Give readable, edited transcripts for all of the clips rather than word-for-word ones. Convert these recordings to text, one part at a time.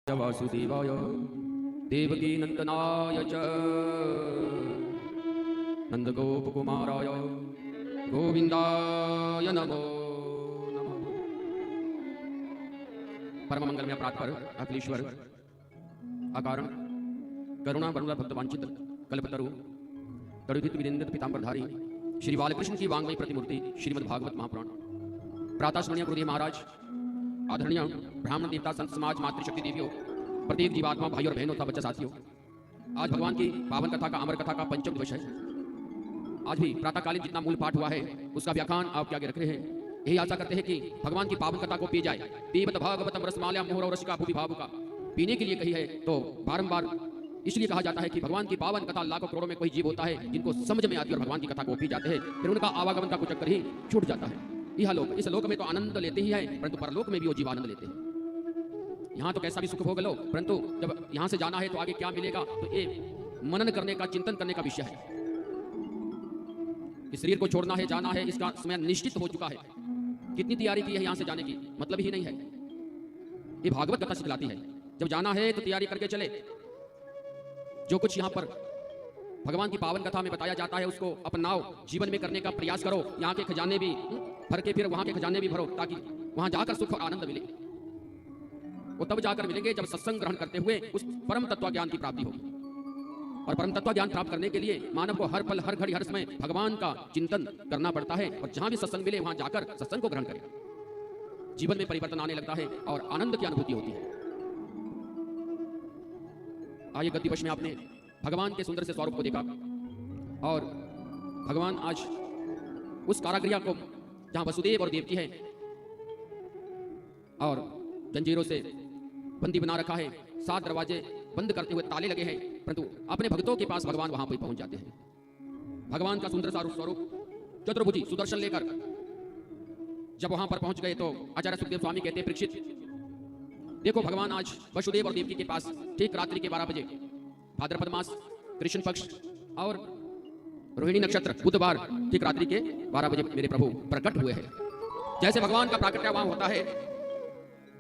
वासुदेवाय देवकी नंदनाय च नंदगोपकुमाराय गोविंदाय नमो नमः। परम मंगलमय प्रातः अखिलेश्वर अकारण करुणा वरुण भक्त वांछित कल्पतरु तड़ुदित विनिंदित पीतांबरधारी श्री बालकृष्ण की वांग्मयी प्रतिमूर्ति श्रीमद् भागवत महापुराण प्रातः स्मरणीय गुरुदेव महाराज, आदरणीय ब्राह्मण देवता संत समाज, मातृशक्ति देवियों, प्रत्येक जीवात्मा भाई और बहनों तथा बच्चा साथियों, आज भगवान की पावन कथा का अमर कथा का पंचम दिवस है। आज भी प्रातःकालीन जितना मूल पाठ हुआ है उसका व्याख्यान आपके आगे रख रहे हैं। यही आशा करते हैं कि भगवान की पावन कथा को पी जाए। पीबत भागवतम रसमाल्या मोहर और रसिका भूपि भावुका, पीने के लिए कही है तो बारंबार इसलिए कहा जाता है कि भगवान की पावन कथा लाखों करोड़ों में कोई जीव होता है जिनको समझ में आती है और भगवान की कथा को पी जाते हैं, फिर उनका आवागमन का कुछ चक्कर ही छूट जाता है। यह लोक इस लोक में तो आनंद लेते ही है, परंतु परलोक में भी वो जीव आनंद लेते हैं। यहाँ तो कैसा भी सुख भोग लो, परंतु जब यहाँ से जाना है तो आगे क्या मिलेगा, तो ये मनन करने का, चिंतन करने का विषय है। इस शरीर को छोड़ना है, जाना है, इसका समय निश्चित हो चुका है। कितनी तैयारी की है यहाँ से जाने की, मतलब ही नहीं है। ये भागवत कथा सिखलाती है, जब जाना है तो तैयारी करके चले। जो कुछ यहाँ पर भगवान की पावन कथा में बताया जाता है उसको अपनाओ, जीवन में करने का प्रयास करो। यहाँ के खजाने भी भर के फिर वहां के खजाने भी भरो, ताकि वहां जाकर सुख और आनंद मिले। वो तब जाकर मिलेंगे जब सत्संग ग्रहण करते हुए उस परम तत्व ज्ञान की प्राप्ति होगी। और परम तत्व ज्ञान प्राप्त करने के लिए मानव को हर पल, हर घड़ी, हर समय भगवान का चिंतन करना पड़ता है। और जहां भी सत्संग मिले वहां जाकर सत्संग को ग्रहण करें। जीवन में परिवर्तन आने लगता है और आनंद की अनुभूति होती है। आइए गद्दी वश में आपने भगवान के सुंदर से स्वरूप को देखा, और भगवान आज उस कारागृह को जहां वसुदेव और देवकी है और जंजीरों से बंदी बना रखा है, 7 दरवाजे बंद करते हुए ताले लगे हैं, परंतु अपने भक्तों के पास भगवान वहां पर पहुंच जाते हैं। भगवान का सुंदर सा स्वरूप चतुर्भुजी सुदर्शन लेकर जब वहां पर पहुंच गए तो आचार्य सुखदेव स्वामी कहते हैं, परीक्षित देखो भगवान आज वसुदेव और देवकी के पास ठीक रात्रि के 12 बजे, भाद्रपद मास कृष्ण पक्ष और रोहिणी नक्षत्र बुधवार ठीक रात्रि के 12 बजे मेरे प्रभु प्रकट हुए हैं। जैसे भगवान का प्राकट्य वहां होता है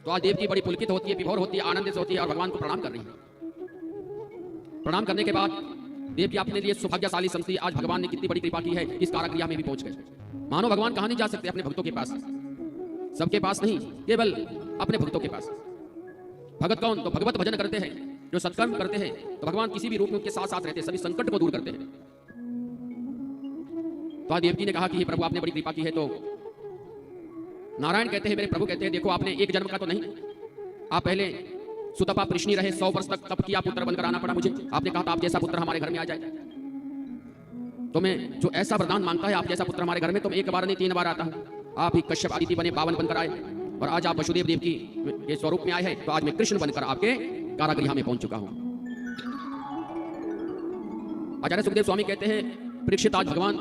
तो आज देवकी बड़ी पुलकित होती है, विभोर होती है, आनंदित होती है और भगवान को प्रणाम कर रही है। प्रणाम करने के बाद देवकी अपने लिए सौभाग्यशाली समझती, आज भगवान ने कितनी बड़ी कृपा की है, इस कारागृह में भी पहुंच गए। मानो भगवान कहां नहीं जा सकते, अपने भक्तों के पास, सबके पास नहीं, केवल अपने भक्तों के पास। भगत कौन? तो भगवत भजन करते हैं, जो सत्कर्म करते हैं, तो भगवान किसी भी रूप में उनके साथ साथ रहते हैं, सभी संकट को दूर करते हैं। तो आज देवकी ने कहा कि हे प्रभु आपने बड़ी कृपा की है। तो नारायण कहते हैं, मेरे प्रभु कहते हैं, देखो आपने एक जन्म का तो नहीं, आप पहले सुतपा प्रश्नी रहे, 100 वर्ष तक तप किया, पुत्र बनकर आना पड़ा मुझे। आपने कहा था आप जैसा पुत्र हमारे घर में आ जाए, तो मैं जो ऐसा वरदान मांगता है आप जैसा पुत्र हमारे घर में, तो मैं 1 बार नहीं 3 बार आता हूं। आप ही कश्यप आदित्य बने, पावन बनकर आए, और आज आप वसुदेव देव की के स्वरूप में आए हैं। तो आज मैं कृष्ण बनकर आपके कारागृह में पहुंच चुका हूं। आचार्य सुखदेव स्वामी कहते हैं, परीक्षित आज भगवान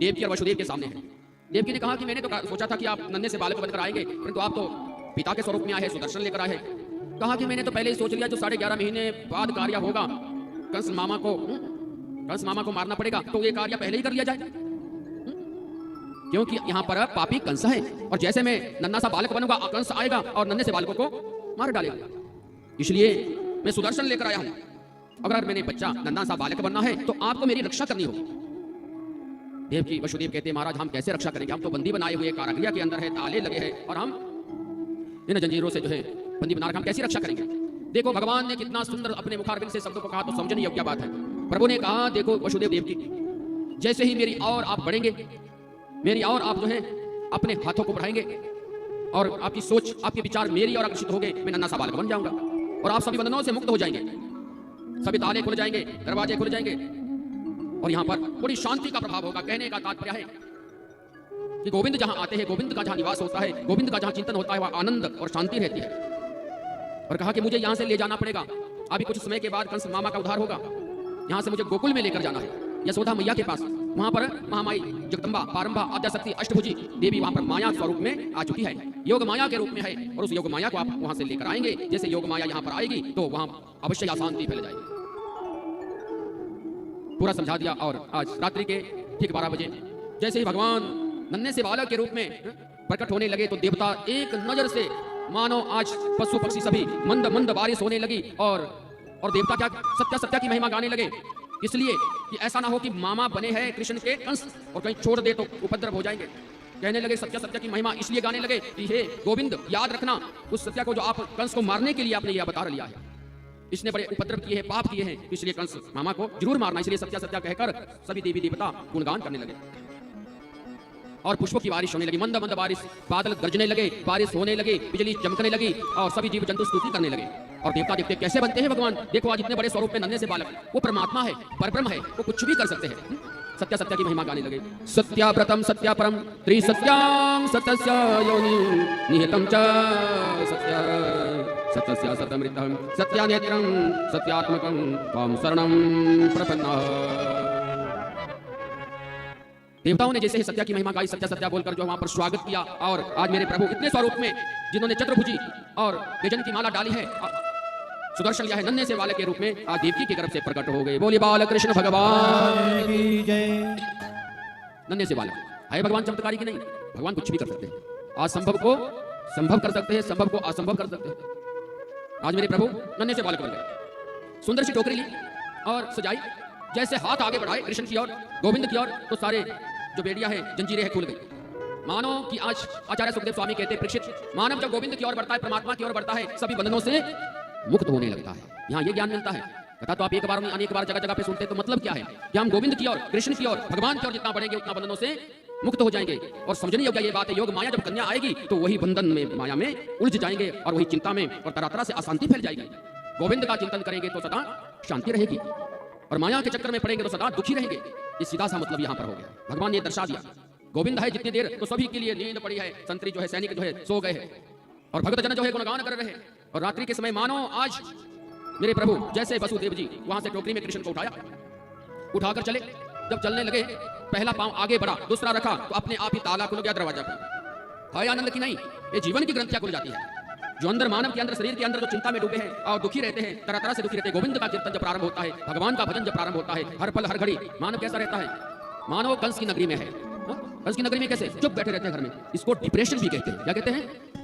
देवकी और वसुदेव के सामने है। देवकी ने कहा कि मैंने तो सोचा था कि आप नन्हे से बालक बनकर आएंगे, परंतु आप तो पिता के स्वरूप में आए हैं, सुदर्शन लेकर आए हैं। कहा कि मैंने तो पहले ही सोच लिया जो 11.5 महीने बाद कार्य होगा, कंस मामा को मारना पड़ेगा, तो ये कार्य पहले ही कर लिया जाए, क्योंकि यहाँ पर पापी कंस है। और जैसे मैं नन्हा सा बालक बनूंगा, कंस आएगा और नन्हे से बालकों को मार डालेगा। इसलिए मैं सुदर्शन लेकर आया हूं। अगर मैंने बच्चा नन्हा सा बालक बनना है तो आपको मेरी रक्षा करनी होगी। देवकी वसुदेव कहते हैं, महाराज हम कैसे रक्षा करेंगे, हम तो बंदी बनाए हुए कारागृह के अंदर है, ताले लगे हैं, और हम इन जंजीरों से जो है बंदी बना रखा, हम कैसे रक्षा करेंगे। देखो भगवान ने कितना सुंदर अपने मुखारबिंद से शब्दों को कहा, तो समझने योग्य बात है। प्रभु ने कहा, देखो वसुदेव देवकी, जैसे ही मेरी और आप बढ़ेंगे, मेरी और आप जो है अपने हाथों को बढ़ाएंगे, और आपकी सोच, आपके विचार मेरी और आकर्षित होंगे, मैं नन्हा सा बालक बन जाऊंगा, और आप सभी बंधनों से मुक्त हो जाएंगे, सभी ताले खुल जाएंगे, दरवाजे खुल जाएंगे, और यहाँ पर बड़ी शांति का प्रभाव होगा। कहने का तात्पर्य है कि गोविंद जहां आते हैं, गोविंद का जहां निवास होता है, गोविंद का जहां चिंतन होता है, वहां आनंद और शांति रहती है। और कहा कि मुझे यहां से ले जाना पड़ेगा, अभी कुछ समय के बाद कंस मामा का उद्धार होगा, यहां से मुझे गोकुल में लेकर जाना है, यशोदा मैया के पास। वहां पर महामाई जगदम्बा, पारंबा, आद्याशक्ति, अष्टभुजी देवी वहां पर माया स्वरूप में आ चुकी है, योग माया के रूप में है, और उस योग माया को आप वहां से लेकर आएंगे। जैसे योग माया यहां पर आएगी तो वहां अवश्य अशांति फैल जाएगी। पूरा समझा दिया। और आज रात्रि के ठीक 12 बजे जैसे ही भगवान नन्हे से बालक के रूप में प्रकट होने लगे तो देवता एक नजर से मानो आज पशु पक्षी सभी मंद मंद बारिश होने लगी और देवता क्या सत्या सत्या की महिमा गाने लगे, इसलिए कि ऐसा ना हो कि मामा बने हैं कृष्ण के कंस और कहीं छोड़ दे तो उपद्रव हो जाएंगे। कहने लगे सत्या सत्या की महिमा इसलिए गाने लगे कि हे गोविंद, याद रखना उस सत्या को जो आप कंस को मारने के लिए आपने यह अवतार लिया है, इसने बड़े उपद्रव किए हैं, पाप किए हैं, इसलिए कंस मामा को जरूर मारना। इसलिए सत्या सत्या कहकर सभी देवी देवता गुणगान करने लगे और पुष्पों की बारिश होने लगी, मंद मंद बारिश, बादल गरजने लगे, बारिश होने लगी, बिजली चमकने लगी और सभी जीव जंतु स्तुति करने लगे। और देवता देखते कैसे बनते हैं भगवान, देखो आज इतने बड़े स्वरूप में नन्हे से बालक, वो परमात्मा है, परब्रह्म है, वो कुछ भी कर सकते हैं। सत्या सत्या की महिमा गाने लगे। सत्याव्रतम सत्यापरम त्रिसत्यां सत्यस्य योनि निहितं च सत्या सत्यस्य सतमृतं सत्यानेत्रं सत्यात्मकं त्वां शरणं प्रपन्नः। देवताओं ने जैसे ही सत्या की महिमा गाई, सत्या सत्या बोलकर जो वहां पर स्वागत किया, और आज मेरे प्रभु इतने स्वरूप में जिन्होंने चतुर्भुजी और गजन की माला डाली है, सुदर्शन लिया है, नन्हे से बालक के रूप में आज देवकी की गर्भ से प्रकट हो गए। बोली बाल कृष्ण भगवान की जय। नन्हे से बालक है भगवान चमत्कारी की नहीं, भगवान कुछ भी कर सकते हैं। असंभव को संभव कर सकते हैं, संभव को असंभव कर सकते हैं। आज मेरे प्रभु नन्हे से बालक बन गए, सुंदर सी टोकरी ली और सजाई, जैसे हाथ आगे बढ़ाए कृष्ण की ओर, गोविंद की ओर, तो सारे जो बेड़ियां हैं, जंजीरें हैं, खुल गई। मानो कि आज आचार्य सुखदेव स्वामी कहते हैं, परीक्षित, मानव जब गोविंद की ओर बढ़ता है, परमात्मा की ओर बढ़ता है, सभी बंधनों से मुक्त होने लगता है। यहाँ ये ज्ञान मिलता है। कथा तो आप एक बार नहीं अनेक बार जगह जगह पे सुनते, तो मतलब क्या है कि हम गोविंद की ओर, कृष्ण की ओर, भगवान की ओर जितना बढ़ेंगे उतना बंधनों से मुक्त हो जाएंगे। और समझने योग्य ये बात है, योग माया जब कन्या आएगी तो वही बंधन में, माया में उलझ जाएंगे और वही चिंता में और तरह तरह से अशांति फैल जाएगी। गोविंद का चिंतन करेंगे तो सदा शांति रहेगी और माया के चक्कर में पड़ेंगे तो सदा दुखी रहेंगे। ये सीधा सा मतलब यहाँ पर हो गया। भगवान ने दर्शा दिया, गोविंद है जितनी देर तो सभी के लिए नींद पड़ी है, संतरी जो है, सैनिक जो है सो गए हैं और भक्त जन जो है गुणगान कर रहे हैं। और रात्रि के समय मानो आज मेरे प्रभु जैसे वसुदेव जी वहां से टोकरी में कृष्ण को उठाया, उठाकर चले, जब चलने लगे पहला पांव आगे बढ़ा, दूसरा रखा तो अपने आप ही ताला खुल गया, दरवाजा खुल। है आनंद की नहीं, ये जीवन की ग्रंथियां खुल जाती है। जो अंदर मानव के अंदर, शरीर के अंदर जो चिंता में डूबे हैं और दुखी रहते हैं, तरह तरह से दुखी रहते हैं, गोविंद का कीर्तन जब प्रारंभ होता है, भगवान का भजन जब प्रारंभ होता है, हर पल हर घड़ी मानव कैसा रहता है, मानव कंस की नगरी में है। कंस की नगरी में कैसे चुप बैठे रहते हैं घर में, इसको डिप्रेशन भी कहते हैं। क्या कहते हैं?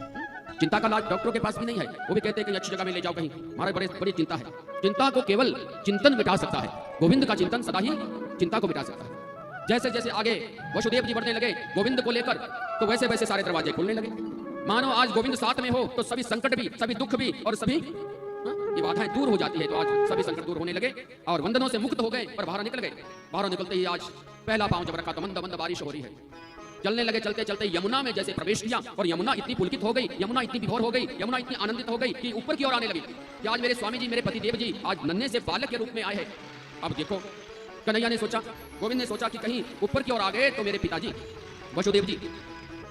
चिंता का इलाज डॉक्टरों के पास भी नहीं है, वो भी कहते हैं कि अच्छी जगह में ले जाओ कहीं, हमारे बड़ी चिंता है। चिंता को केवल चिंतन मिटा सकता है, गोविंद का चिंतन सदा ही चिंता को मिटा सकता है। जैसे जैसे आगे वसुदेव जी बढ़ने लगे गोविंद को लेकर, तो वैसे वैसे सारे दरवाजे खुलने लगे। मानो आज गोविंद साथ में हो तो सभी संकट भी, सभी दुख भी और सभी ये बाधाएं दूर हो जाती है। तो आज सभी संकट दूर होने लगे और बंधनों से मुक्त हो गए और बाहर निकल गए। बाहर निकलते ही आज पहला पांव जब रखा तो मंद मंद बारिश हो रही है। चलने लगे, चलते चलते यमुना में जैसे प्रवेश किया और यमुना इतनी पुलकित हो गई, यमुना इतनी विभोर हो गई, यमुना इतनी आनंदित हो गई कि ऊपर की ओर आने लगी कि आज मेरे स्वामी जी, मेरे पतिदेव जी आज नन्हे से बालक के रूप में आए हैं। अब देखो, कन्हैया ने सोचा, गोविंद ने सोचा कि कहीं ऊपर की ओर आ गए तो मेरे पिताजी वसुदेव जी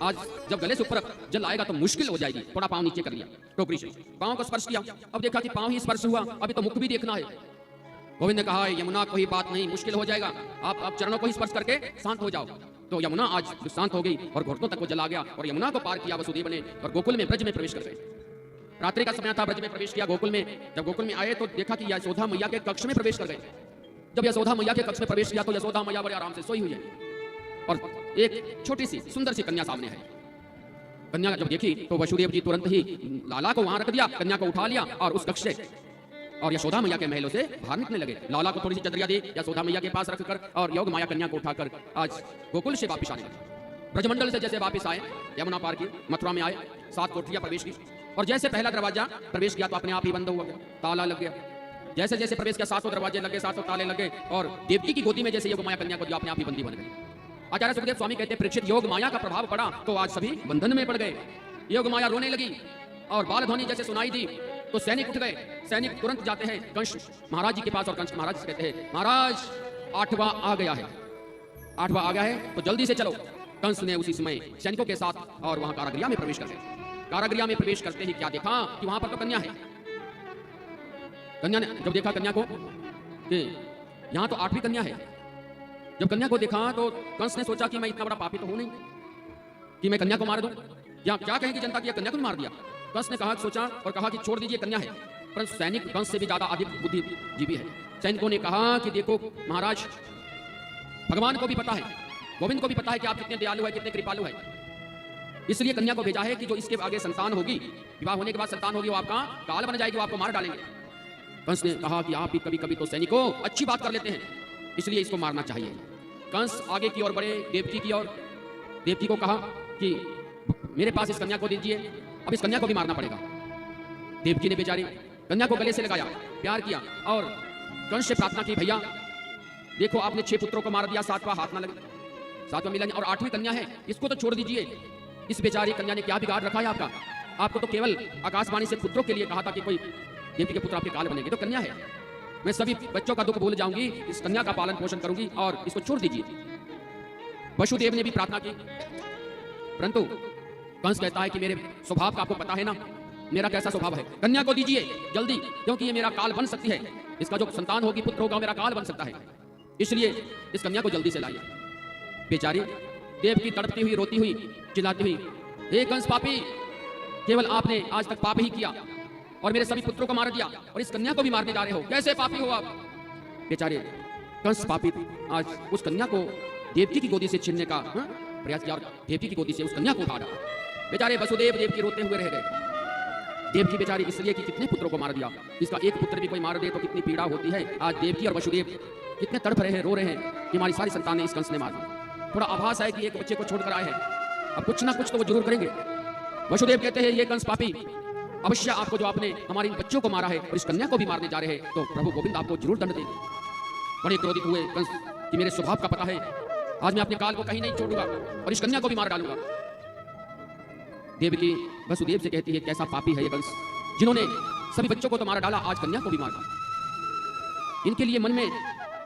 आज जब गले से ऊपर जल आएगा तो मुश्किल हो जाएगी। थोड़ा पांव नीचे कर लिया, टोकरी से पांव को स्पर्श किया, अब देखा कि पांव ही स्पर्श हुआ, अभी तो मुख भी देखना है। गोविंद ने कहा, यमुना कोई बात नहीं, मुश्किल हो जाएगा, आप चरणों को ही स्पर्श करके शांत हो जाओ। तो यमुना आज शांत हो गई और घुटनों तक वो जल आ गया और यमुना को पार किया वसुदेव ने और गोकुल में, ब्रज में प्रवेश कर गए। रात्रि का समय था, ब्रज में प्रवेश किया, गोकुल में। जब गोकुल में आए तो देखा कि यशोदा मैया के कक्ष में प्रवेश कर गए। जब यशोदा मैया के कक्ष में प्रवेश किया तो यशोदा मैया बड़े आराम से सोई हुई है और एक छोटी सी सुंदर सी कन्या सामने है। कन्या जब देखी तो वसुदेव जी तुरंत ही लाला को वहां रख दिया, कन्या को उठा लिया और उस कक्ष से और यशोदा मैया के महलों से बाहर निकलने लगे। लाला को थोड़ी सी चदरिया दी, यशोदा मैया के पास रखकर और योग माया कन्या को उठाकर आज गोकुल से वापिस आने लगे। ब्रजमंडल से जैसे वापिस आए, यमुना पार की, मथुरा में आए, 7 कोठरियां प्रवेश की और जैसे पहला दरवाजा प्रवेश किया तो अपने आप ही बंद हुआ गया, ताला लग गया। जैसे जैसे प्रवेश किया 700 दरवाजे लगे, 700 ताले लगे और देवकी की गोदी में जैसे योग माया कन्या को दिया, अपने आप ही बंदी बन गई। आचार्य सुखदेव स्वामी कहते हैं, परीक्षित, योग माया का प्रभाव पड़ा तो आज सभी बंधन में पड़ गए। योग माया रोने लगी और बाल ध्वनि जैसे सुनाई दी तो सैनिक उठ गए। सैनिक तुरंत जाते हैं कंस महाराज जी के पास और कंस महाराज से कहते हैं, महाराज 8वां आ गया है, 8वां आ गया है तो जल्दी से चलो। कंस ने उसी समय सैनिकों के साथ और वहां कारागृह में प्रवेश कर गए। कारागृह में प्रवेश करते ही क्या देखा कि वहां पर तो कन्या है। कन्या ने जब देखा कन्या को कि यहाँ तो 8वीं कन्या है, जब कन्या को देखा तो कंस ने सोचा कि मैं इतना बड़ा पापी तो हूं नहीं कि मैं कन्या को मार दूं, या क्या कहेगी जनता की कन्या को मार दिया। कंस ने कहा, सोचा और कहा कि छोड़ दीजिए, कन्या है। परंतु सैनिक कंस से भी ज्यादा अधिक बुद्धिजीवी है। सैनिकों ने कहा कि देखो महाराज, भगवान को भी पता है, गोविंद को भी पता है कि आप कितने दयालु है, कितने कृपालु है। इसलिए कन्या को भेजा है कि जो इसके आगे संतान होगी, विवाह होने के बाद संतान होगी, वो आपका काल बन जाएगी, वो आपको मार डालेंगे। कंस ने कहा कि आप भी कभी कभी तो सैनिकों अच्छी बात कर लेते हैं, इसलिए इसको मारना चाहिए। कंस आगे की ओर बढ़े, देवकी की ओर। देवकी को कहा कि मेरे पास इस कन्या को दीजिए, अब इस कन्या को भी मारना पड़ेगा। देवकी ने बेचारी कन्या को गले से लगाया, प्यार किया और कंस से प्रार्थना की, भैया देखो आपने 6 पुत्रों को मार दिया, 7वां हाथ ना लगे, 7वां मिला नहीं, और 8वीं कन्या है, इसको तो छोड़ दीजिए। इस बेचारी कन्या ने क्या बिगाड़ रखा है आपका? आपको तो केवल आकाशवाणी से पुत्रों के लिए कहा था कि कोई देवकी के पुत्र आपके काल बनेंगे, तो कन्या है। मैं सभी बच्चों का दुख भूल जाऊंगी, इस कन्या का पालन पोषण करूंगी और इसको छोड़ दीजिए। वसुदेव ने भी प्रार्थना की, परंतु कंस कहता है कि मेरे स्वभाव का आपको पता है ना, मेरा कैसा स्वभाव है, कन्या को दीजिए जल्दी, क्योंकि ये मेरा काल बन सकती है, इसका जो संतान होगी, पुत्र होगा, मेरा काल बन सकता है, इसलिए इस कन्या को जल्दी से लाइए। बेचारी देवकी तड़पती हुई, रोती हुई, चिल्लाती हुई, हे कंस पापी, केवल आपने आज तक पाप ही किया और मेरे सभी पुत्रों को मार दिया और इस कन्या को भी मारने जा रहे हो, कैसे पापी हो आप? बेचारे कंस पापी आज उस कन्या को देवकी की गोदी से छीनने का प्रयास किया और देवकी की गोदी से उस कन्या को उठा डाला। बेचारे वसुदेव देवकी रोते हुए रह गए। देवकी बेचारी इसलिए कि कितने पुत्रों को मार दिया, इसका एक पुत्र भी कोई मार दे तो कितनी पीड़ा होती है। आज देवकी और वसुदेव कितने तड़प रहे हैं, रो रहे हैं कि हमारी सारी संतानें इस कंस ने मार दी। थोड़ा आभास है कि एक बच्चे को छोड़कर आए हैं, अब कुछ ना कुछ तो वो जरूर करेंगे। वसुदेव कहते हैं, ये कंस पापी, अवश्य आपको जो आपने हमारे इन बच्चों को मारा है और इस कन्या को भी मारने जा रहे हैं, तो प्रभु गोविंद आपको जरूर दंड देंगे। बड़े क्रोधित हुए कंस कि मेरे स्वभाव का पता है, आज मैं अपने काल को कहीं नहीं छोड़ूंगा और इस कन्या को भी मार डालूंगा। देवकी वसुदेव से कहती है, कैसा पापी है ये कंस, जिन्होंने सभी बच्चों को तो मारा डाला, आज कन्या को भी मार डाला। इनके लिए मन में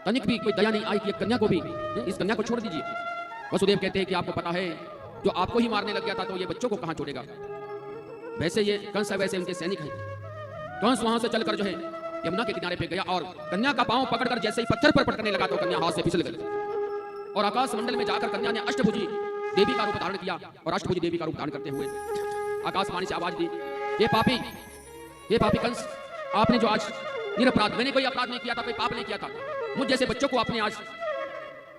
तनिक भी कोई दया नहीं आई कि कन्या को भी, इस कन्या को छोड़ दीजिए। वसुदेव कहते हैं कि आपको पता है, जो आपको ही मारने लग गया था तो ये बच्चों को कहां छोड़ेगा। वैसे ये कंस है, वैसे उनके सैनिक हैं। कंस वहां से चलकर जो है यमुना के किनारे पे गया और कन्या का पांव पकड़कर जैसे ही पत्थर पर पटकने लगा तो कन्या हाथ से फिसल गई और आकाश मंडल में जाकर कन्या ने अष्टभुजी देवी का रूप धारण किया और अष्टभुजी देवी का रूप धारण करते हुए आकाशवाणी से आवाज दी, ये पापी कंस, आपने जो आज निरपराध, मैंने कोई अपराध नहीं किया था, कोई पाप नहीं किया था, मुझ जैसे बच्चों को आपने आज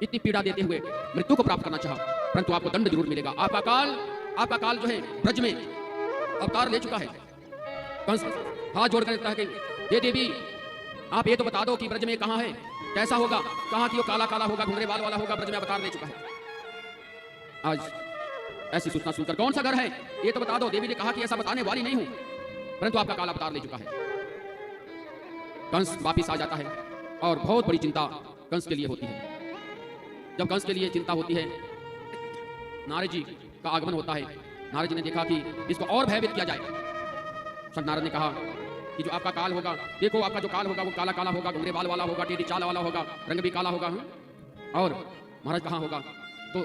इतनी पीड़ा देते हुए मृत्यु को प्राप्त करना चाहा, परंतु आपको दंड जरूर मिलेगा। आपका काल जो है ब्रज में अवतार ले चुका है। कंस हाथ जोड़कर कहता है कि हे देवी, आप ये तो बता दो कि ब्रज में कहां है, कैसा होगा, कहां की वो काला काला होगा, घुंघरे बाल वाला होगा, ब्रज में अवतार ले चुका है। आज ऐसी सूचना सुनकर कौन सा घर है ये तो बता दो। देवी ने कहा कि ऐसा बताने वाली नहीं हूं, परंतु आपका काला अवतार ले चुका है। कंस वापिस आ जाता है और बहुत बड़ी चिंता कंस के लिए होती है। जब कंस के लिए चिंता होती है, नारद जी का आगमन होता है। नारद जी ने देखा कि इसको और भयभीत किया जाए। संत नारद ने कहा कि जो आपका काल होगा, देखो आपका जो काल होगा वो काला काला होगा, घुंघरे बाल वाला होगा, टेढ़ी चाल वाला होगा, रंग भी काला होगा। और महाराज कहाँ होगा? तो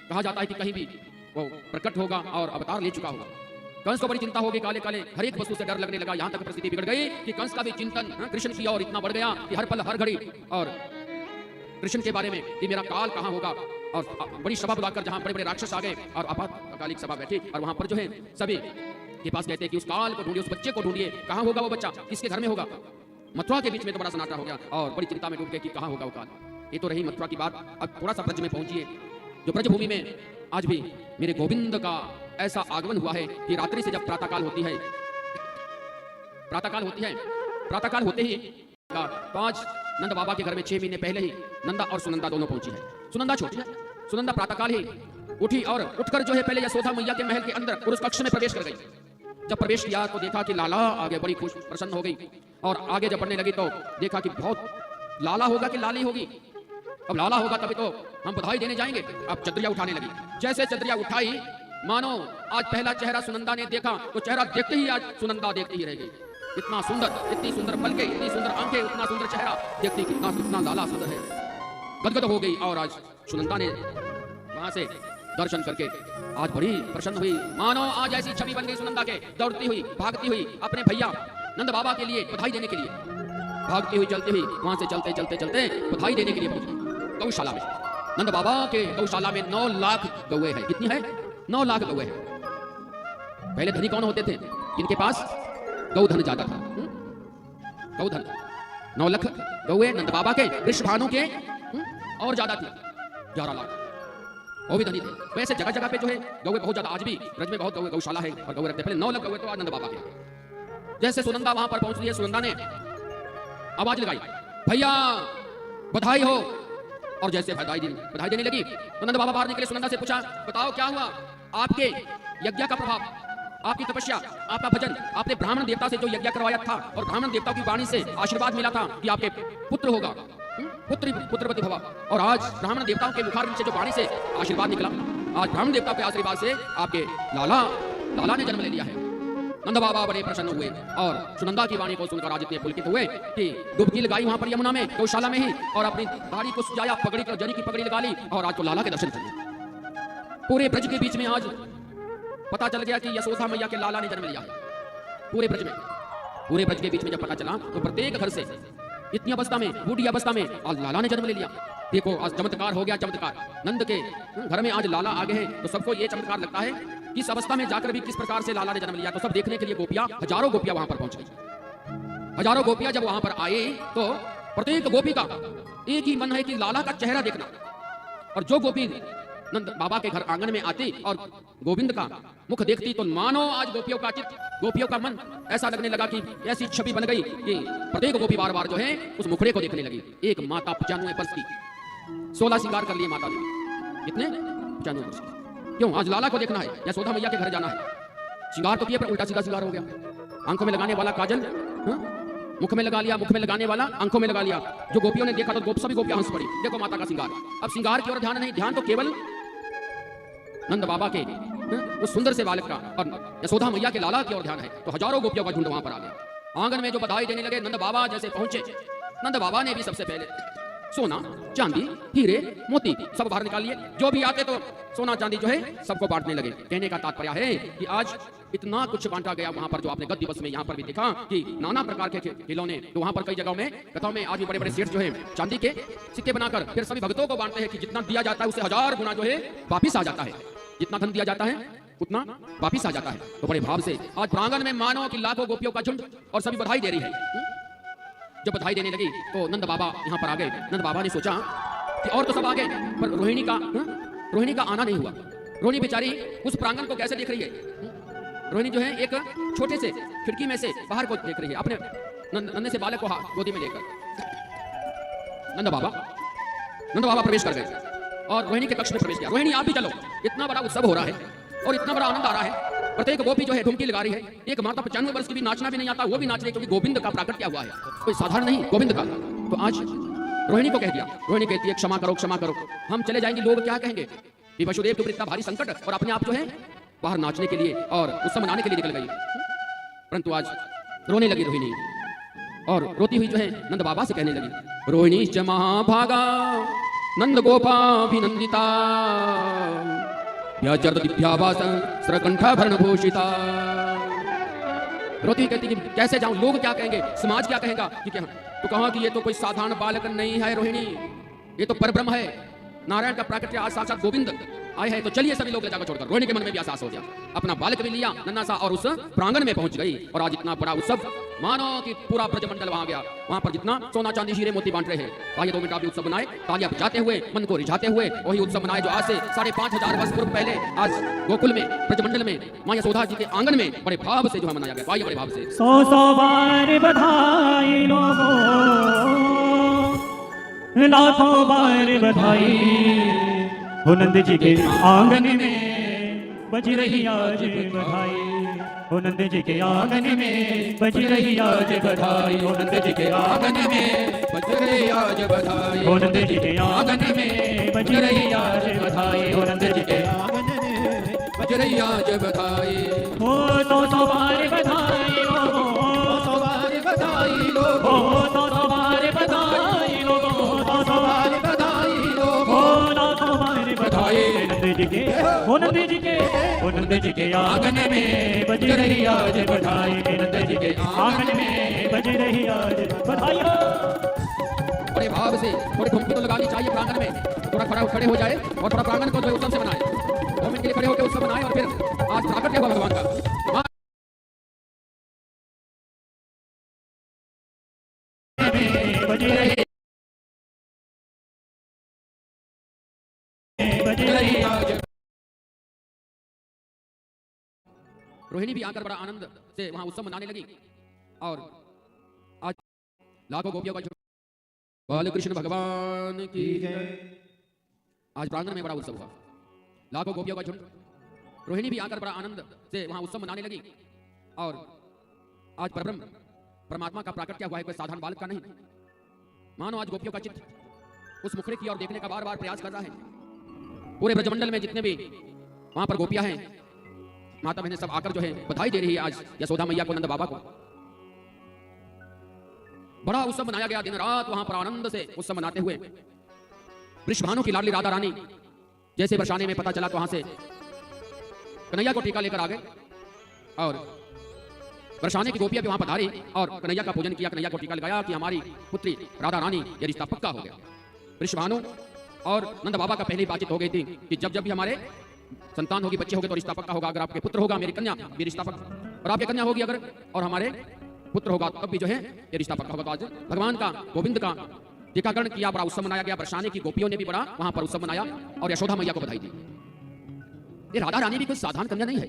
कहा जाता है कि कहीं भी वो प्रकट होगा और अवतार ले चुका होगा। कंस को बड़ी चिंता होगी, काले काले हर एक वस्तु से डर लगने लगा। यहाँ तक परिस्थिति बिगड़ गई कि कंस का भी चिंतन कृष्ण की ओर इतना बढ़ गया कि हर पल हर घड़ी और कृष्ण के बारे में कि मेरा काल कहाँ होगा। और बड़ी सभा बुलाकर जहाँ बड़े बड़े राक्षस आ गए और अकालिक सभा बैठी और वहां पर जो है सभी के पास कहते हैं कि उस काल को ढूंढिए, उस बच्चे को ढूंढिए, कहाँ होगा वो बच्चा, किसके घर में होगा। मथुरा के बीच में तो बड़ा सन्नाटा हो गया और बड़ी चिंता में डूब गए कि कहाँ होगा वो काल। ये तो रही मथुरा की बात। अब थोड़ा सा ब्रज में पहुंचिए, जो ब्रज भूमि में आज भी मेरे गोविंद का ऐसा आगमन हुआ है कि रात्रि से जब प्रातःकाल होती है, प्रातःकाल होते ही तो आज नंद बाबा के घर में 6 महीने पहले ही नंदा और सुनंदा दोनों पहुंची है। सुनंदा छोटी है, सुनंदा प्रातःकाल ही उठी और उठकर जो है पहले यशोदा मैया के महल के अंदर और उस कक्ष में प्रवेश कर गई। जब प्रवेश किया तो देखा कि लाला आगे, बड़ी खुश प्रसन्न हो गई और आगे जब बढ़ने लगी तो देखा कि बहुत लाला होगा कि लाली होगी। अब लाला होगा तभी तो हम बधाई देने जाएंगे। अब चदरिया उठाने लगी, जैसे चदरिया उठाई मानो आज पहला चेहरा सुनंदा ने देखा तो चेहरा देखते ही आज सुनंदा देखती ही रह गई। इतना सुंदर, इतनी सुंदर पलके, इतनी सुंदर आंखें, इतना सुंदर चेहरा देखती कितना लाला सुंदर है। गदगद हो गई और आज सुनंदा ने वहां से दर्शन करके आज बड़ी प्रसन्न हुई। मानो आज ऐसी छवि बन गई सुनंदा के, दौड़ती हुई भागती हुई अपने भैया नंद बाबा के लिए बधाई देने के लिए भागती हुई चलती हुई वहां से चलते चलते चलते बधाई देने के लिए पहुंची गौशाला में। नंद बाबा के गौशाला में 9 लाख गौए हैं। कितनी है? 9 लाख गौए हैं। पहले धनी कौन होते थे? इनके पास गौधन ज्यादा था। गौधन 9 लाख गौए नंद बाबा के, वृषभानु के और ज्यादा थी 11 लाख। वो भी धनी थे। वैसे जगह जगह पे जो है गौए बहुत ज्यादा, आज भी ब्रज में बहुत गौशाला है और गौए रखते हैं। पहले 9 लाख गौए तो आनंद बाबा के। जैसे सुनंदा वहां पर पहुंच रही है, सुनंदा ने आवाज लगाई, भैया बधाई हो। और जैसे बधाई देने लगी तो नंद बाबा बाहर निकले, सुनंदा से पूछा, बताओ क्या हुआ? आपके यज्ञ का प्रभाव, आपकी तपस्या, आपका भजन, आपने ब्राह्मण देवता से जो यज्ञ करवाया था और ब्राह्मण देवता की वाणी से आशीर्वाद मिला था कि आपके पुत्र होगा, पुत्रवती भवा। और आज ब्राह्मण देवताओं के मुखारविंद से जो वाणी से आशीर्वाद निकला, आज ब्राह्मण देवताओं के आशीर्वाद से आपके लाला ने जन्म ले लिया है। नंद बाबा बड़े प्रसन्न हुए और सुनंदा की वाणी को सुनकर आज इतने पुलकित हुए कि डुबकी लगाई वहां पर यमुना में, गौशाला में ही, और अपनी दाढ़ी को सुजाया, पगड़ी को, जरी की पगड़ी लगा ली और आज को लाला के दर्शन कर लिए। पूरे ब्रज के बीच में आज पता चल गया कि यशोदा मैया के लाला ने जन्म लिया है। पूरे ब्रज के बीच में जब पता चला तो प्रत्येक घर से इतनी अवस्था में, बूढ़ी अवस्था में आज लाला ने जन्म ले लिया। देखो आज चमत्कार हो गया, चमत्कार। नंद के घर में आज लाला आ गए हैं तो सबको ये चमत्कार लगता है कि इस अवस्था में जाकर भी किस प्रकार से लाला ने जन्म लिया। तो सब देखने के लिए गोपियां, हजारों गोपियां वहां पर पहुंच गई। हजारों गोपियां जब वहां पर आए तो प्रत्येक गोपी का एक ही मन है कि लाला का चेहरा देखना। और जो गोपी नंद बाबा के घर आंगन में आती और गोविंद का मुख देखती तो मानो आज गोपियों का चित्त, गोपियों का मन ऐसा लगने लगा कि ऐसी छवि बन गई कि प्रत्येक गोपी बार बार जो है उस मुखड़े को देखने लगी। एक माता 95 वर्ष की, 16 श्रृंगार कर लिए माता ने। कितने? 95 वर्ष की। क्यों? आज लाला को देखना है, यशोदा मैया के घर जाना है। श्रृंगार तो किया पर उल्टा सीधा श्रृंगार हो गया। आंखों में लगाने वाला काजल मुख में लगा लिया, मुख में लगाने वाला आंखों में लगा लिया। जो गोपियों ने देखा तो सभी गोपियां हंस पड़ी, देखो माता का श्रृंगार। अब श्रृंगार की ओर ध्यान नहीं, ध्यान तो केवल नंद बाबा के उस सुंदर से बालक का और यशोदा मैया के लाला की ओर ध्यान है। तो हजारों गोपियों का झुंड वहां पर आ गया। आंगन में जो बधाई देने लगे, नंद बाबा जैसे पहुंचे, नंद बाबा ने भी सबसे पहले सोना, चांदी, हीरे, मोती सब बाहर निकाल लिए। जो भी आते तो सोना चांदी जो है सबको बांटने लगे। कहने का तात्पर्य है कि आज इतना कुछ बांटा गया वहां पर, जो आपने गत दिवस में यहाँ पर भी देखा कि नाना प्रकार के खिलौने। तो वहां पर कई जगहों में, कथाओं में आज भी बड़े बड़े सेठ जो है चांदी के सिक्के बनाकर फिर सभी भक्तों को बांटते हैं कि जितना दिया जाता है उससे 1000 गुना जो है वापिस आ जाता है। जितना धन दिया जाता है उतना वापिस आ जाता है। तो बड़े भाव से आज प्रांगण में मानो कि लाखों गोपियों का झुंड और सभी बधाई दे रही है। जब बधाई देने लगी तो नंद बाबा यहाँ पर आ गए। नंद बाबा ने सोचा कि और तो सब आ गए पर रोहिणी का आना नहीं हुआ। रोहिणी बेचारी उस प्रांगण को कैसे देख रही है? रोहिणी जो है एक छोटे से खिड़की में से बाहर को देख रही है, अपने नन्हे से बालक को गोदी में लेकर। नंद बाबा प्रवेश कर गए और रोहिणी के कक्ष में प्रवेश किया। रोहिणी आप भी चलो, इतना बड़ा उत्सव हो रहा है और इतना बड़ा आनंद आ रहा है। प्रत्येक गोपी जो है ढुमकी लगा रही है। एक माता 95 वर्ष की भी नाचना भी नहीं आता, वो भी नाच रही है क्योंकि गोविंद का प्राकट क्या हुआ है, कोई साधारण नहीं, गोविंद का। तो आज रोहिणी को कह दिया। रोहिणी कहती है क्षमा करो, क्षमा करो, हम चले जाएंगे, लोग क्या कहेंगे कि वसुदेव के ऊपर इतना भारी संकट, और अपने आप जो है बाहर नाचने के लिए और उत्सव मनाने के लिए निकल गई। परंतु आज रोने लगी रोहिणी और रोती हुई जो है नंद बाबा से कहने लगी, रोहिणी च महाभागा नंद गोपाभिनंदिता स्रकंठभरण भूषिता। रोती कहती कि कैसे जाऊं, लोग क्या कहेंगे, समाज क्या कहेगा कि क्या। तो कहा कि ये तो कोई साधारण बालक नहीं है रोहिणी, ये तो परब्रह्म है, नारायण का प्राकट्य आज साक्षात गोविंद आए हैं। तो चलिए सभी लोग ले जाकर छोड़कर। रोहिणी के मन में भी एहसास हो गया, अपना बालक भी लिया नन्हा सा और उस प्रांगण में पहुंच गई। और आज इतना बड़ा उत्सव मानो कि पूरा ब्रजमंडल वहां गया। वहां पर जितना सोना चांदी हीरे मोती बांट रहे हैं, आइए 2 मिनट आप भी उत्सव बनाए, तालियां बजाते हुए, मन को रिझाते हुए वही उत्सव मनाए जो आज से 5500 वर्ष पूर्व पहले आज गोकुल में, ब्रजमंडल में, मां यशोदा जी के आंगन में बड़े भाव से जो है मनाया गया। आइए बड़े भाव से 100 बार बधाई लोगों, लाखों बार बधाई हो नंद जी के आंगन में बज रही आज बधाई, हो नंद जी के आंगन में बज रही आज बधाई, हो नंद जी के आंगन में बज रही आज बधाई, हो नंद जी के आंगन में बज रही आज बधाई, हो नंद जी के आंगन में बज रही आज बधाई। हो 100 बार बधाई लोगों, 100 बार बधाई लोगों, 100 बार बधाई लोगों, 100 बार बधाई लोगों, लाखों बार बधाई नंद जी के, हो नंद जी के, हो नंद जी के आंगन में बज रही आज बधाई, नंद जी के आंगन में बज रही आज बधाई। बड़े भाव से थोड़ी ठुमकी तो लगानी चाहिए प्रांगण में, थोड़ा खड़े हो जाए और थोड़ा प्रांगण को जो उत्सव से बनाए, 2 मिनट के लिए खड़े होकर उत्सव बनाए और फिर आज प्राकट्य हुआ भगवान का। बज रही रोहिणी भी आकर बड़ा आनंद से वहां उत्सव मनाने लगी और आज लाखों गोपियों का बाल कृष्ण भगवान की आज प्रांगण में बड़ा उत्सव हुआ, लाखों गोपियों का झुंड। रोहिणी भी आकर बड़ा आनंद से वहां उत्सव मनाने लगी और आज परब्रह्म परमात्मा का प्राकट्य हुआ है, कोई साधारण बालक का नहीं। मानो आज गोपियों का चित्त उस मुखड़े की ओर देखने का बार बार प्रयास कर रहा है। पूरे ब्रजमंडल में जितने भी वहां पर गोपियां हैं, माता बहनें सब आकर जो है बधाई दे रही है आज यशोदा मैया को, नंद बाबा को। बड़ा उत्सव मनाया गया, दिन रात वहां पर आनंद से उत्सव मनाते हुए वृषभानु की लाडली राधा रानी जैसे बरसाने में पता चला तो वहां से कन्हैया को टीका लेकर आ गए और बरसाने की गोपियां भी वहां पधारी और कन्हैया का पूजन किया, कन्हैया को टीका लगाया कि हमारी पुत्री राधा रानी ये रिश्ता पक्का हो गया। वृषभानु और नंद बाबा का पहले ही बातचीत हो गई थी कि जब जब भी हमारे संतान होगी, बच्चे होंगे तो रिश्ता पक्का होगा। अगर आपके पुत्र होगा मेरी कन्या भी रिश्ता पक्का, और आपकी कन्या होगी अगर और हमारे पुत्र होगा तब भी जो है ये रिश्ता पक्का होगा। तो आज भगवान का गोविंद का टीकाकरण किया, बड़ा उत्सव मनाया गया। बरसाने की गोपियों ने भी बड़ा वहां पर उत्सव मनाया और यशोदा मैया को बधाई दी। ये राधा रानी भी कोई साधारण कन्या नहीं है,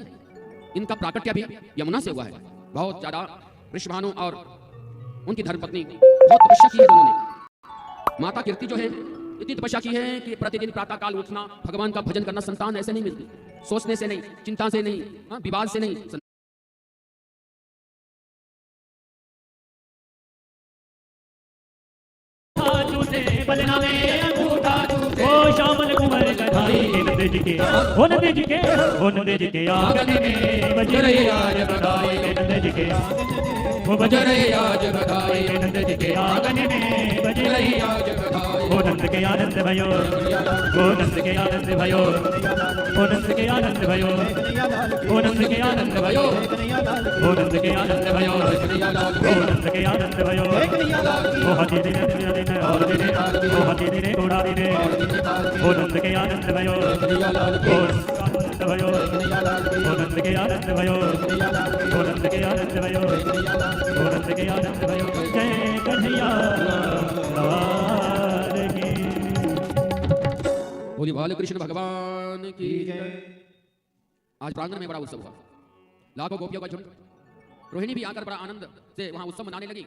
इनका प्राकट्य भी यमुना से हुआ है। बहुत ज्यादा वृषभानु और उनकी धर्मपत्नी बहुत तपस्या की है दोनों ने। माता कीर्ति जो है इतनी तपस्या की है कि प्रतिदिन प्रातः काल उठना, भगवान का भजन करना, संतान ऐसे नहीं मिलती, सोचने से नहीं, चिंता से नहीं, विवाद से नहीं। ओ श्यामल कुंवर गधाई नंद जी के, ओ नंद जी के, ओ नंद जी के आंगन में बज रही आज बधाई। नंद जी के वो बज रही आज बधाई। नंद जी के आंगन में बज रही आज बधाई। ओ नंद के आनंद भयो, ओ नंद के आनंद भयो, ओ नंद के आनंद भयो, ओ नंद के आनंद भयो, ओ नंद के आनंद भयो, ओ नंद के आनंद भयो। ओ हाथी दिन दिन और दिन, ओ हाथी दिन घोड़ा दिन, ओ नंद के आनंद भयो, ओ आनंद भयो, ओ नंद के आनंद भयो, ओ नंद के आनंद भयो, ओ नंद के आनंद भयो। जय कन्हैया लाल की। बोली बाल कृष्ण भगवान की। आज प्रांगण में बड़ा उत्सव हुआ, लाखों गोपियों का झुंड। रोहिणी भी आकर बड़ा आनंद से वहां उत्सव मनाने लगी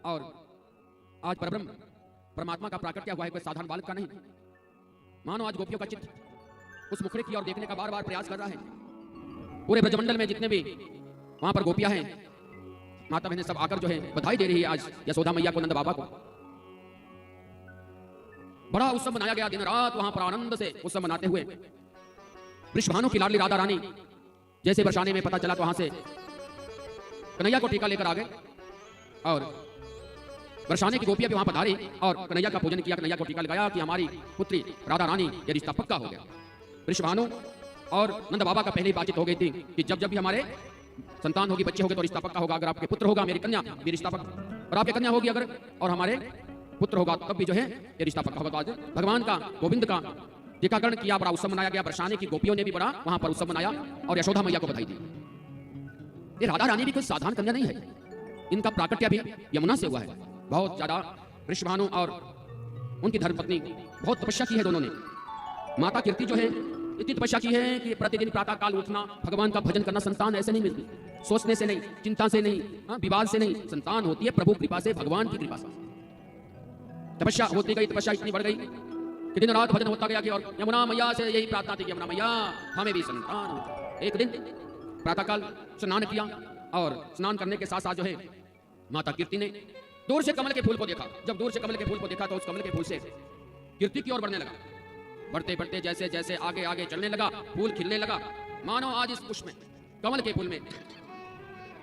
और आज परब्रह्म परमात्मा का प्राकट्य हुआ है, कोई साधारण बालक का नहीं। मानो आज गोपियों का चित्त उस मुखड़े की ओर देखने का बार बार प्रयास कर रहा है। पूरे ब्रजमंडल में जितने भी वहां पर गोपियां हैं, माता बहनें सब आकर जो है बधाई दे रही है आज यशोदा मैया को, नंद बाबा को। बड़ा उत्सव मनाया गया, दिन रात वहां पर आनंद से उत्सव मनाते हुए वृषभानु की लाडली राधा रानी जैसे बरसाने में पता चला तो वहां से कन्हैया को टीका लेकर आ गए और बरसाने की गोपियां भी वहां पधारी और कन्हैया का पूजन किया, कन्हैया को टीका लगाया कि हमारी पुत्री राधा रानी ये रिश्ता पक्का हो गया। वृषभानु और नंद बाबा का पहले ही बातचीत हो गई थी कि जब जब भी हमारे संतान होगी, बच्चे होंगे तो रिश्ता पक्का होगा। अगर आपके पुत्र होगा मेरी कन्या भी रिश्ता पक्का, और आपकी कन्या होगी अगर और हमारे पुत्र होगा तब भी जो है ये रिश्ता पक्का होगा। तो आज भगवान का गोविंद का टीकाकरण किया, बड़ा उत्सव मनाया गया। बरसाने की गोपियों ने भी बड़ा वहां पर उत्सव मनाया और यशोदा मैया को बधाई दी। ये राधा रानी भी कोई साधारण कन्या नहीं है, इनका प्राकट्य भी यमुना से हुआ है। बहुत ज्यादा वृषभानु और उनकी धर्मपत्नी बहुत तपस्या की है दोनों ने। माता कीर्ति जो है इतनी तपस्या की है कि प्रतिदिन प्रातः काल उठना, भगवान का भजन करना, संतान ऐसे नहीं मिलती, सोचने से नहीं, चिंता से नहीं, विवाद से नहीं। संतान होती है प्रभु कृपा से, भगवान की कृपा से। तपस्या होती गई, तपस्या इतनी बढ़ गई कि दिन रात भजन होता गया कि और यमुना मैया से यही प्रार्थना थी कि यमुना मैया हमें भी संतान हो। एक दिन प्रातःकाल स्नान किया और स्नान करने के साथ साथ जो है माता कीर्ति ने दूर से कमल के फूल को देखा। जब दूर से कमल के फूल को देखा तो उस कमल के फूल से कीर्ति की ओर बढ़ने लगा। बढ़ते बढ़ते जैसे जैसे आगे आगे चलने लगा, फूल खिलने लगा। मानो आज इस पुष्प में, कमल के फूल में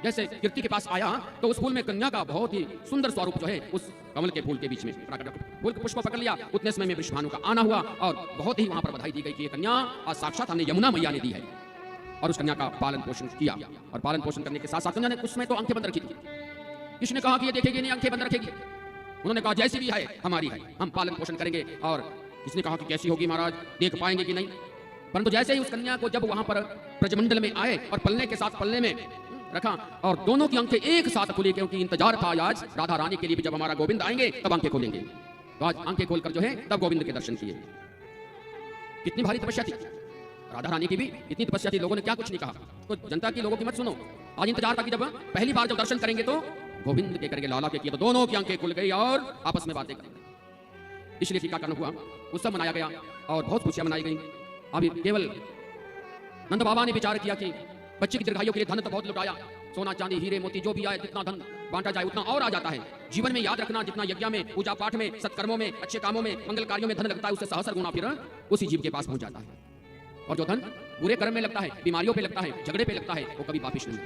जैसे कीर्ति के पास आया तो उस फूल में कन्या का बहुत ही सुंदर स्वरूप जो है उस कमल के फूल के बीच में प्रकट हुआ। फूल के पुष्प पकड़ लिया। उतने समय में वृषभानु का आना हुआ और बहुत ही वहां पर बधाई दी गई कि ये कन्या आज साक्षात हमने यमुना मैया ने दी है। और उस कन्या का पालन पोषण किया और पालन पोषण करने के साथ साथ कन्या ने उसमें तो आंखें बंद रखी थी। किसने कहा कि ये देखेगी नहीं, आंखें बंद रखेगी? उन्होंने कहा जैसी भी है हमारी है, हम पालन पोषण करेंगे। और किसने कहा कि कैसी होगी महाराज, देख पाएंगे कि नहीं? परंतु जैसे ही उस कन्या को जब वहां पर ब्रजमंडल में आए और पलने के साथ पलने में रखा और दोनों की आंखें एक साथ खुली, क्योंकि इंतजार था आज राधा रानी के लिए भी जब हमारा गोविंद आएंगे तब आंखें खोलेंगे। तो आज आंखें खोलकर जो है तब गोविंद के दर्शन किए। कितनी भारी तपस्या थी। राधा रानी की भी इतनी तपस्या थी, लोगों ने क्या कुछ नहीं कहा। तो जनता की लोगों की मत सुनो। आज इंतजार था कि जब पहली बार जब दर्शन करेंगे तो गोविंद के करके लाला के किए तो दोनों की आंखें खुल गई और आपस में बातें करेंगे। इसलिए टीकाकरण हुआ, उत्सव मनाया गया और बहुत खुशियां मनाई गई। अभी केवल नंद बाबा ने विचार किया कि बच्चे की दीर्घायु के लिए धन तो बहुत लुटाया, सोना चांदी हीरे मोती जो भी आए जितना धन बांटा जाए उतना और आ जाता है। जीवन में याद रखना, जितना यज्ञ में, पूजा पाठ में, सत्कर्मों में, अच्छे कामों में, मंगल कार्यों में धन लगता है, उससे सहस्र गुना फिर उसी जीव के पास पहुंच जाता है। और जो धन बुरे कर्म में लगता है, बीमारियों पे लगता है, झगड़े पे लगता है, वो कभी वापिस नहीं।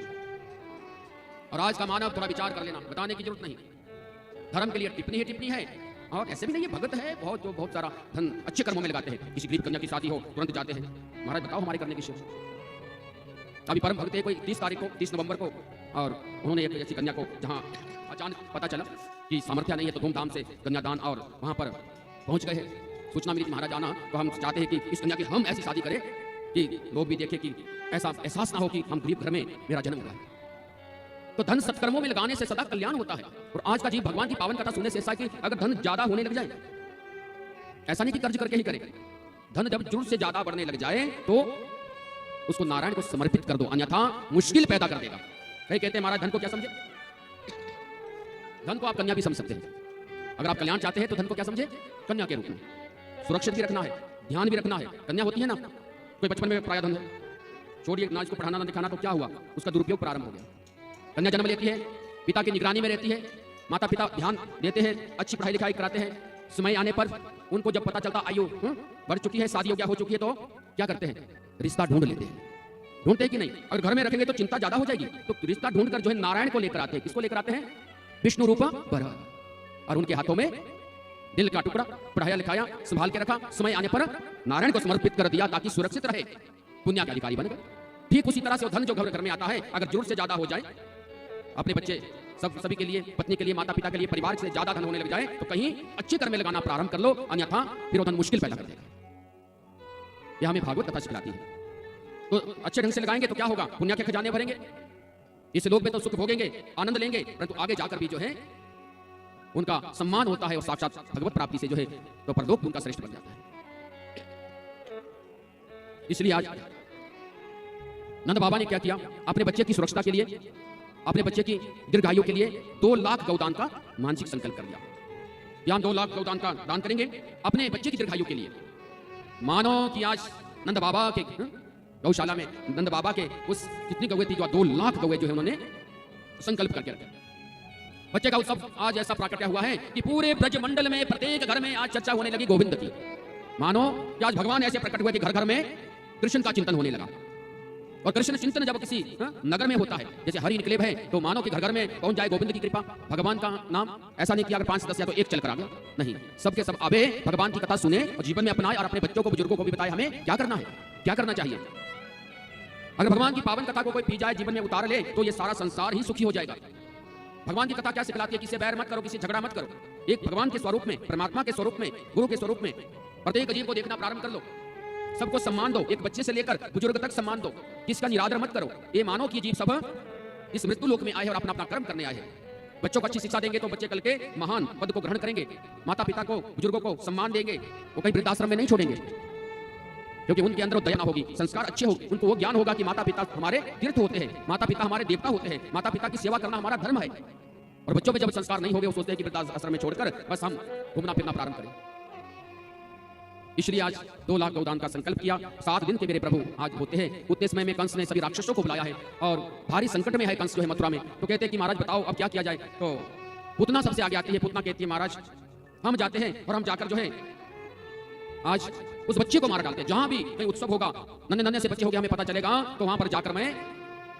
और आज का मानव थोड़ा विचार कर लेना, बताने की जरूरत नहीं। धर्म के लिए टिप्पणी ही टिप्पणी है, और ऐसे भी नहीं है भगत है बहुत, जो बहुत सारा धन अच्छे कर्मों में लगाते हैं। किसी गरीब कन्या की शादी हो तुरंत जाते हैं, महाराज बताओ हमारे करने की शेष। अभी परम भक्त है कोई 30 नवंबर को, और उन्होंने एक ऐसी कन्या को, जहां अचानक पता चला कि सामर्थ्य नहीं है, तो धूमधाम से कन्यादान, और वहां पर पहुंच गए। सूचना मिली कि महाराज आना, तो हम चाहते हैं कि इस कन्या की हम ऐसी शादी करें कि लोग भी देखें कि ऐसा एहसास ना हो कि हम गरीब घर में मेरा जन्म हुआ है। तो धन सत्कर्मों में लगाने से सदा कल्याण होता है। और आज का जीव भगवान की पावन कथा सुनने से ऐसा कि अगर धन ज्यादा होने लग जाए, ऐसा नहीं कि कर्ज करके ही करे, धन जब जरूरत से ज्यादा बढ़ने लग जाए तो उसको नारायण को समर्पित कर दो, अन्यथा मुश्किल पैदा कर देगा। कई कहते हैं महाराज धन को क्या समझे? धन को आप कन्या भी समझ सकते हैं। अगर आप कल्याण चाहते हैं तो धन को क्या समझे? कन्या के रूप में सुरक्षित भी रखना है, ध्यान भी रखना है। कन्या होती है ना, कोई बचपन में प्राय धन है, छोड़िए ना, इसको पढ़ाना ना दिखाना, तो क्या हुआ, उसका दुरुपयोग प्रारंभ हो गया। कन्या जन्म लेती है, पिता की निगरानी में रहती है, माता पिता ध्यान देते हैं, अच्छी पढ़ाई लिखाई कराते हैं। समय आने पर उनको जब पता चलता आयु बढ़ चुकी है, शादी हो चुकी है, तो क्या करते हैं? रिश्ता ढूंढ लेते हैं। ढूंढते हैं कि नहीं? अगर घर में रखेंगे तो चिंता ज्यादा हो जाएगी, तो रिश्ता ढूंढकर जो है नारायण को लेकर आते हैं। किसको लेकर आते हैं? विष्णु रूपा वर। और उनके हाथों में दिल का टुकड़ा, पढ़ाया लिखाया, संभाल के रखा, समय आने पर नारायण को समर्पित कर दिया ताकि सुरक्षित रहे, पुण्य के अधिकारी बन गए। ठीक उसी तरह से धन जो घर में आता है, अगर जरूरत से ज्यादा हो जाए, अपने बच्चे सभी के लिए, पत्नी के लिए, माता पिता के लिए, परिवार से ज्यादा धन होने लग जाए, तो कहीं अच्छे कर्म में लगाना प्रारंभ कर लो, अन्यथा फिर वो धन मुश्किल पैदा कर देगा। यह हमें भागवत कथा सिखाती है। तो अच्छे ढंग से लगाएंगे तो क्या होगा? पुण्य के खजाने भरेंगे, इस लोक में तो सुख भोगेंगे, आनंद लेंगे, परंतु आगे जाकर भी जो है उनका सम्मान होता है, और साक्षात भगवत प्राप्ति से जो है तो परलोक उनका श्रेष्ठ बन जाता है। इसलिए आज नंद बाबा ने क्या किया? अपने बच्चे की सुरक्षा के लिए, अपने बच्चे की दीर्घायु के लिए 2 लाख गौदान का मानसिक संकल्प कर लिया। यहां 2 लाख गौदान का दान करेंगे अपने बच्चे की दीर्घायु के लिए। मानो कि आज नंद बाबा के गौशाला में नंद बाबा के उस कितनी गौएं थी, जो 2 लाख गौएं जो है उन्होंने संकल्प करके रखे। बच्चे का उत्सव आज ऐसा प्राकट्य हुआ है कि पूरे ब्रज मंडल में, प्रत्येक घर में आज चर्चा होने लगी गोविंद की। मानो कि आज भगवान ऐसे प्रकट हुए कि घर घर में कृष्ण का चिंतन होने लगा। और कृष्ण चिंतन जब किसी नगर में होता है, जैसे हरि निकलेब है, तो मानो कि घर घर में पहुंच जाए गोविंद की कृपा, भगवान का नाम। ऐसा नहीं कि अगर 5 10 या तो 1 चल कर आ गया, नहीं, सबके सब आवे, भगवान की कथा सुने और जीवन में अपनाए, और अपने बच्चों को, बुजुर्गों को भी बताए हमें क्या करना है, क्या करना चाहिए। अगर भगवान की पावन कथा को कोई पी जाए, जीवन में उतार ले, तो ये सारा संसार ही सुखी हो जाएगा। भगवान की कथा क्या सिखलाती है? किसी से बैर मत करो, किसी से झगड़ा मत करो। एक भगवान के स्वरूप में, परमात्मा के स्वरूप में, गुरु के स्वरूप में प्रत्येक जीव को देखना प्रारंभ कर लो। सबको सम्मान दो, एक बच्चे से लेकर बुजुर्ग तक सम्मान दो, किसका निरादर मत करो। ये मानो कि जीव सब इस मृत्यु लोक में आए और अपना अपना कर्म करने आए हैं। बच्चों को अच्छी शिक्षा देंगे तो बच्चे कल के महान पद को ग्रहण करेंगे, माता पिता को, बुजुर्गों को सम्मान देंगे, वो कहीं वृद्धाश्रम में नहीं छोड़ेंगे, क्योंकि उनके अंदर दया होगी, संस्कार अच्छे होंगे, उनको वो ज्ञान होगा कि माता पिता हमारे तीर्थ होते हैं, माता पिता हमारे देवता होते हैं, माता पिता की सेवा करना हमारा धर्म है। और बच्चों में जब संस्कार नहीं होंगे, वो सोचते हैं कि वृद्धाश्रम में छोड़कर बस हम घूमना फिरना प्रारंभ करें। इसलिए आज 2 लाख गौदान का संकल्प किया। 7 दिन के मेरे प्रभु आज होते हैं। उतने समय में कंस ने सभी राक्षसों को बुलाया है, और भारी संकट में है कंस जो है मथुरा में। तो कहते हैं कि महाराज बताओ अब क्या किया जाए। तो पुतना सबसे आगे आती है। पुतना कहती है महाराज हम जाते हैं, और हम जाकर जो है आज उस बच्चे को मार डालते हैं। जहां भी कहीं उत्सव होगा, नन्हे नन्हे से बच्चे हो गए, हमें पता चलेगा, तो वहां पर जाकर मैं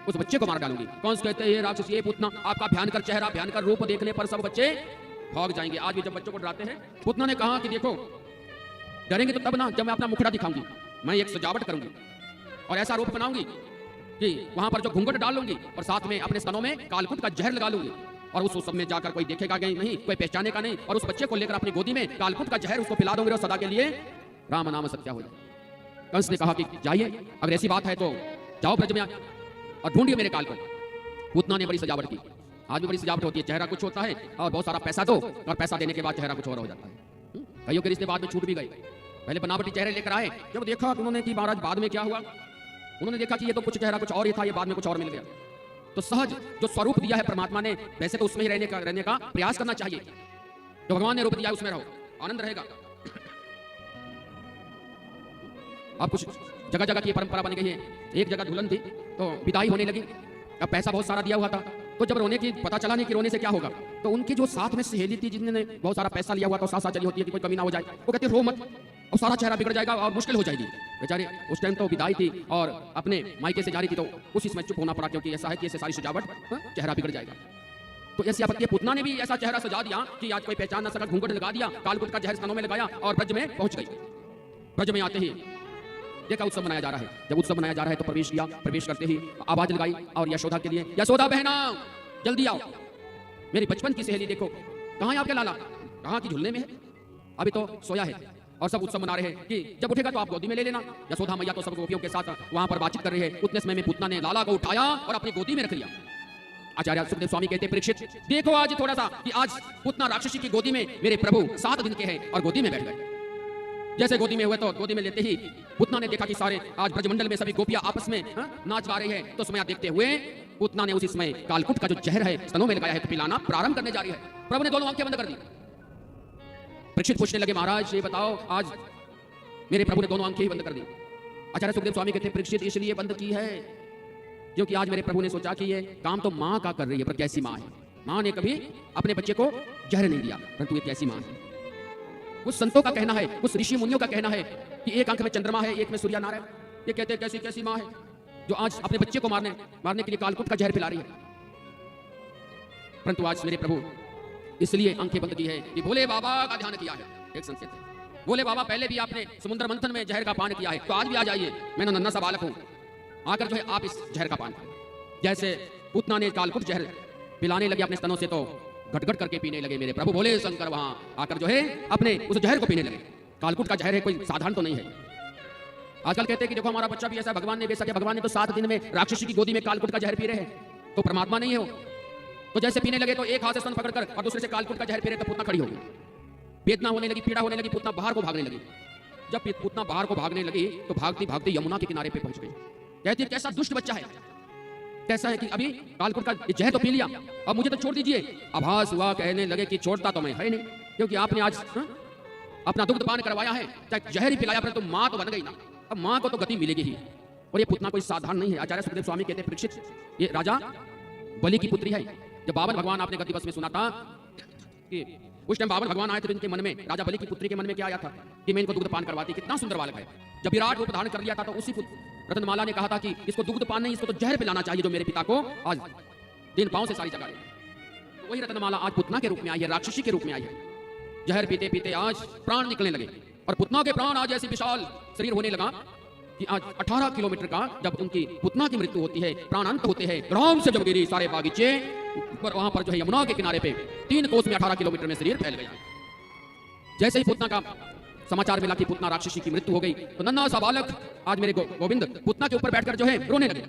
उस बच्चे को मार डालूंगी। कंस कहते हैं ये राक्षस, ये पुतना, आपका भयंकर चेहरा, भयंकर रूप देखने पर सब बच्चे भाग जाएंगे। आज भी जब बच्चों को डराते हैं, पुतना ने कहा कि देखो डरेंगे तो तब ना जब मैं अपना मुखड़ा दिखाऊंगी, मैं एक सजावट करूंगी और ऐसा रूप बनाऊंगी कि वहां पर जो घूंघट डाल लूंगी, और साथ में अपने स्तनों में कालकूट का जहर लगा लूंगी, और उस सब में जाकर कोई देखेगा नहीं, कोई पहचाने का नहीं, और उस बच्चे को लेकर अपनी गोदी में कालकूट का जहर उसको पिला दूंगी, और सदा के लिए राम नाम सत्या हो जाए। कंस ने कहा कि जाइए, अगर ऐसी बात है तो जाओ ब्रज में और ढूंढिए मेरे काल को। पुतना ने बड़ी सजावट की। आज भी बड़ी सजावट होती है, चेहरा कुछ होता है और बहुत सारा पैसा दो, और पैसा देने के बाद चेहरा कुछ और हो जाता है। कईयों के रिश्ते बाद में छूट भी गए, पहले बनावटी चेहरे लेकर आए, जब देखा तो उन्होंने कि महाराज बाद में क्या हुआ, उन्होंने देखा कि ये तो कुछ चेहरा कुछ और ही था, ये बाद में कुछ और मिल गया। तो सहज जो स्वरूप दिया है परमात्मा ने, वैसे तो उसमें ही रहने का प्रयास करना चाहिए। जो भगवान ने रूप दिया है उसमें रहो, आनंद रहेगा। अब कुछ जगह जगह की परंपरा बन गई है। एक जगह दुल्हन थी तो विदाई होने लगी, अब पैसा बहुत सारा दिया हुआ था, तो जब रोने की पता चला नहीं कि रोने से क्या होगा, तो उनकी जो साथ में सहेली थी जिन्होंने बहुत सारा पैसा लिया हुआ था, साथ साथ चली होती है कि कोई कमी ना हो जाए, वो कहते रो मत और सारा चेहरा बिगड़ जाएगा और मुश्किल हो जाएगी। बेचारे उस टाइम तो विदाई थी और अपने मायके से जा रही थी, तो उसी समय चुप होना पड़ा, क्योंकि ऐसा है कि ऐसे सारी सजावट चेहरा बिगड़ जाएगा। तो ऐसी आपत्ति पुतना ने भी ऐसा चेहरा सजा दिया कि आज कोई पहचान न सका, घूंघट लगा दिया, कालकुट का जहर स्तनों में लगाया और ब्रज में पहुंच गई। ब्रज में आते ही देखा उत्सव मनाया जा रहा है। जब उत्सव मनाया जा रहा है तो प्रवेश किया, प्रवेश करते ही आवाज लगाई और यशोदा के लिए, यशोदा बहना जल्दी आओ, मेरी बचपन की सहेली देखो, कहाँ है आपके लाला, कहाँ की झूलने में है, अभी तो सोया है। और सब उत्सव मना रहे हैं कि जब उठेगा तो आप गोदी में ले लेना। यशोदा मैया तो सब गोपियों के साथ वहां पर बातचीत कर रही है। उतने समय में पुतना ने लाला को उठाया और अपनी गोदी में रख लिया। आचार्य सुखदेव स्वामी कहते हैं, परीक्षित देखो आज थोड़ा सा कि आज पुतना राक्षसी की गोदी में मेरे प्रभु 7 दिन के हैं और गोदी में बैठ गए। जैसे गोदी में हुए तो गोदी में लेते ही पुतना ने देखा कि सारे आज ब्रजमंडल में सभी गोपियां आपस में नाच गा रही है। तो समय देखते हुए पुतना ने उसी समय कालकुट का जो जहर है स्तनों में लगाया है, तो पिलाना प्रारंभ करने जा रही है। प्रभु ने दोनों आंखें बंद कर दी। परीक्षित पूछने लगे, महाराज ये बताओ, आज मेरे प्रभु ने दोनों आंखें ही बंद कर दी। आचार्य सुखदेव स्वामी कहते हैं, परीक्षित इसलिए बंद की है क्योंकि आज मेरे प्रभु ने सोचा कि ये काम तो माँ का कर रही है, पर कैसी माँ है। माँ ने कभी अपने बच्चे को जहर नहीं दिया, परंतु ये कैसी माँ है। कुछ संतों का कहना है, कुछ ऋषि मुनियों का कहना है कि एक आंख में चंद्रमा है, एक में सूर्य नारायण। ये कहते हैं कैसी कैसी माँ है जो आज अपने बच्चे को मारने के लिए कालकुट का जहर पिला रही है। परंतु आज मेरे प्रभु इसलिए आंखें बंद की है कि भोले बाबा का ध्यान किया है। एक संकेत है, भोले बाबा पहले भी आपने समुद्र मंथन में जहर का पान किया है, तो आज भी आ जाइए, मैं नन्हा सा बालक हूं, आकर जो है आप इस जहर का पान करें। जैसे पुतना ने कालकुट जहर पिलाने लगे अपने स्तनों से, तो घट-घट करके पीने लगे मेरे प्रभु भोले शंकर, वहां आकर जो है अपने उस जहर को पीने लगे। कालकुट का जहर है, कोई साधारण तो नहीं है। आजकल कहते हैं कि देखो हमारा बच्चा भी ऐसा, भगवान ने बेशक है, भगवान ने तो 7 दिन में राक्षसी की गोदी में कालकुट का जहर पी रहे हैं, तो परमात्मा नहीं है वो। तो जैसे पीने लगे तो एक हाथ से स्तन पकड़कर और दूसरे से कालकुट का जहर पी रहे, तो पुतना खड़ी हो गई। वेदना होने लगी, पीड़ा होने लगी, पुतना बाहर को भागने लगी। जब पुतना बाहर को भागने लगी तो भागती भागती यमुना के किनारे पे पहुंच गई। कहती है कैसा दुष्ट बच्चा है, कैसा है कि अभी कालकुट का जहर तो पी लिया, अब मुझे तो छोड़ दीजिए। आभास हुआ, कहने लगे कि छोड़ता तो मैं है नहीं, क्योंकि आपने आज अपना दुग्ध पान करवाया है, चाहे जहर ही पिलाया, पर तो माँ तो बन गई ना, अब माँ को तो गति मिलेगी ही। और ये पुतना कोई साधारण नहीं है। आचार्य सुखदेव स्वामी कहते हैं, परीक्षित ये राजा बलि की पुत्री है। जब बावन भगवान आपने गति बस में सुना था कि उस टाइम बावन भगवान आए थे, इनके मन में, राजा बलि की पुत्री के मन में क्या आया था कि मैं इनको दुग्ध पान करवाती, कितना सुंदर बालक है। जब विराट रूप धारण कर लिया था तो उसी रत्नमाला ने कहा था कि इसको दुग्ध पान नहीं, इसको तो जहर पिलाना चाहिए जो मेरे पिता को आज दिन पांव से सारी जगह है। तो वही रत्नमाला आज पुतना के रूप में आई है, राक्षसी के रूप में आई है। जहर पीते पीते आज प्राण निकलने लगे और पुतना के प्राण आज ऐसी विशाल शरीर होने लगा कि आज 18 किलोमीटर का जब उनकी पुतना की मृत्यु होती है, प्राण अंत होते हैं, ग्राम से जब गिरी सारे बागीचे पर, वहां पर जो है यमुना के किनारे पे 3 कोस में 18 किलोमीटर में शरीर फैल गया। जैसे ही पुतना का समाचार मिला कि पुतना राक्षसी की मृत्यु हो गई, तो नन्हा सा बालक आज मेरे गोविंद पुतना के ऊपर बैठकर जो है रोने लगे,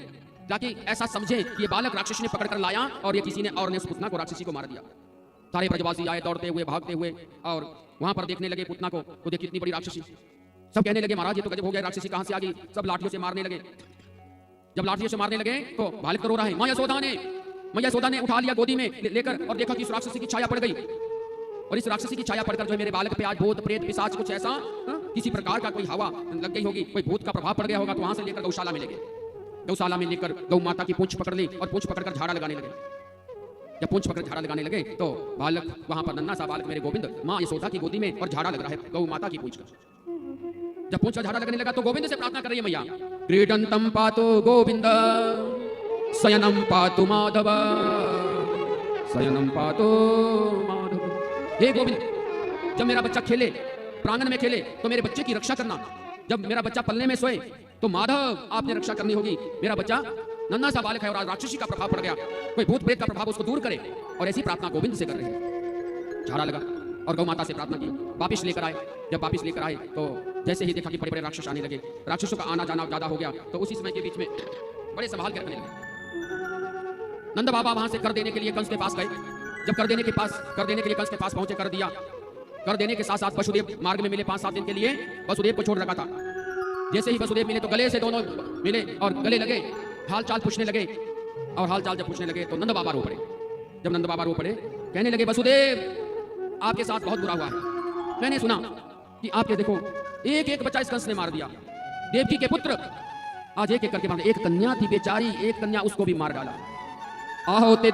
ताकि ऐसा समझे कि ये बालक राक्षसी ने पकड़कर लाया और ये किसी ने और ने उस पुतना को राक्षसी को मार दिया। सारे ब्रजवासी आए दौड़ते हुए, भागते हुए और वहां पर देखने लगे पुतना को, तो देखिए इतनी बड़ी राक्षसी। सब कहने लगे महाराज ये तो गजब हो गया, राक्षसी कहां से आ गई। सब लाठियों से मारने लगे। जब लाठियों से मारने लगे तो बालक तो रो रहा है। माँ यशोदा ने उठा लिया गोदी में लेकर और देखा कि इस राक्षसी की छाया पड़ गई। और इस राक्षसी की छाया पड़कर जो है मेरे बालक पे आज भूत प्रेत पिशाच कुछ ऐसा किसी प्रकार का कोई हवा लग गई होगी, कोई भूत का प्रभाव पड़ गया होगा। तो वहां से लेकर गौशाला में ले गए। गौशाला में लेकर गौ माता की पूंछ पकड़ ली और पूंछ पकड़कर झाड़ा लगाने लगे। जब पूंछ पकड़ झाड़ा लगाने लगे तो बालक वहां पर नन्हा सा बालक मेरे गोविंद माँ यशोदा की गोदी में और झाड़ा लग रहा है गौ माता की पूंछ का। जब पूंछ का झाड़ा लगने लगा तो गोविंद से प्रार्थना कर रही है मैया, क्रीडंतम पातु गोविंद शयनम पातु माधव, शयनम पातु माधव। हे गोविंद, जब मेरा बच्चा खेले, प्रांगण में खेले, तो मेरे बच्चे की रक्षा करना। जब मेरा बच्चा पलने में सोए तो माधव आपने रक्षा करनी होगी। मेरा बच्चा नन्हा सा बालक है और आज राक्षसी का प्रभाव पड़ गया, कोई भूत प्रेत का प्रभाव उसको दूर करे। और ऐसी प्रार्थना गोविंद से कर रहे हैं। झाड़ा लगा और गौ माता से प्रार्थना की। वापिस लेकर आए। जब वापिस लेकर आए तो जैसे ही देखा कि बड़े बड़े राक्षस आने लगे, राक्षसों का आना जाना ज्यादा हो गया, तो उसी समय के बीच में बड़े संभाल के रखने लगे। नंद बाबा वहां से कर देने के लिए कंस के पास गए। जब कर देने के लिए कंस के पास पहुंचे, कर दिया कर देने के साथ साथ वसुदेव मार्ग में मिले 5-7 दिन के लिए वसुदेव को छोड़ रखा था। जैसे ही वसुदेव मिले तो गले से दोनों मिले और गले लगे, हाल चाल पूछने लगे। और हाल चाल जब पूछने लगे तो नंद बाबा रो पड़े। जब नंद बाबा रो पड़े कहने लगे वसुदेव आपके साथ बहुत बुरा हुआ है। मैंने सुना कि आपके देखो एक एक बच्चा इस कंस ने मार दिया। देवकी के पुत्र आज एक एक करके मार, एक कन्या थी बेचारी, एक कन्या उसको भी मार डाला। आहो ते